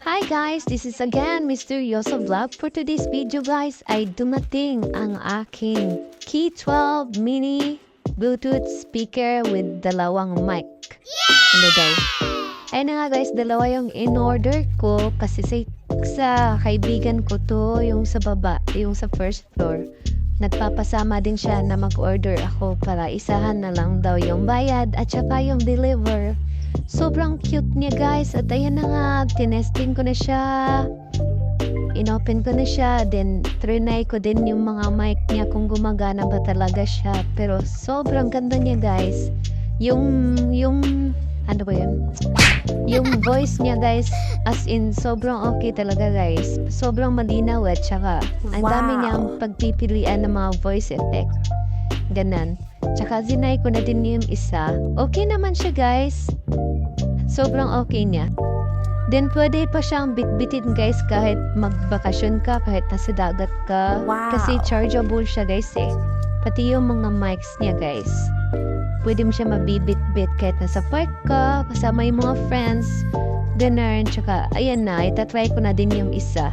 Hi guys, this is again Mr. Yoso Vlog. For today's video guys ay dumating ang aking Key 12 mini Bluetooth speaker with dalawang mic. Ano daw? Ayun na nga guys, dalawa yung in-order ko kasi sa kaibigan ko to, yung sa baba, yung sa first floor. Nagpapasama din siya na mag-order ako para isahan na lang daw yung bayad at saka yung deliver. Sobrang cute niya guys at ayan na nga, tinesting ko na siya, inopen ko na siya, then trinay ko din yung mga mic niya kung gumagana ba talaga siya, pero sobrang ganda niya guys. Yung ano ba yun? Yung voice niya guys, as in sobrang okay talaga guys, sobrang malinaw at saka ang dami niyang pagpipilian ng mga voice effect, ganan. Tsaka zinay ko na din yung isa. Okay naman siya guys. Sobrang okay niya. Then pwede pa siyang bitbitin guys kahit magbakasyon ka, kahit nasa dagat ka. Wow. Kasi chargeable siya guys eh. Pati yung mga mics niya guys. Pwede mo siya mabibit-bit kahit nasa park ka, kasama yung mga friends. Ganun. Tsaka ayan na, itatry ko na din yung isa.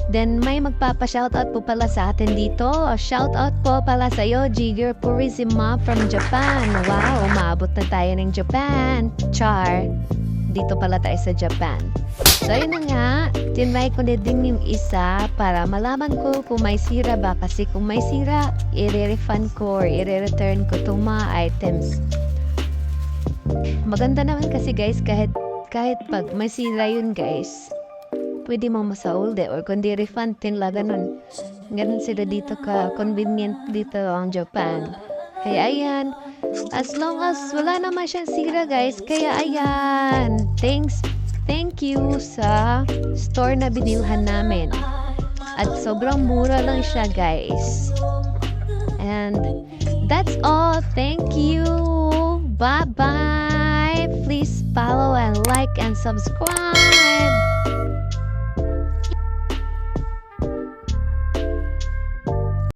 Then may magpapa-shoutout po pala sa atin dito. Shoutout po pala sa iyo, Jigger Purisima from Japan. Wow, umabot na tayo ng Japan. Char. Dito pala tayo sa Japan. So ayun na nga, tinry ko na din yung isa para malaman ko kung may sira ba. Kasi kung may sira, i-refund ko or i-return ko itong mga items. Maganda naman kasi guys, kahit pag may sira yun guys, pwede mo masaulde or kundi refund din lang ganun. Ganun sila dito ka convenient dito ang Japan. Kaya ayan, as long as wala naman siyang sira guys, kaya ayan, thank you sa store na binilhan namin. At sobrang mura lang siya guys. And that's all. Thank you. Bye bye. Please follow and like and subscribe.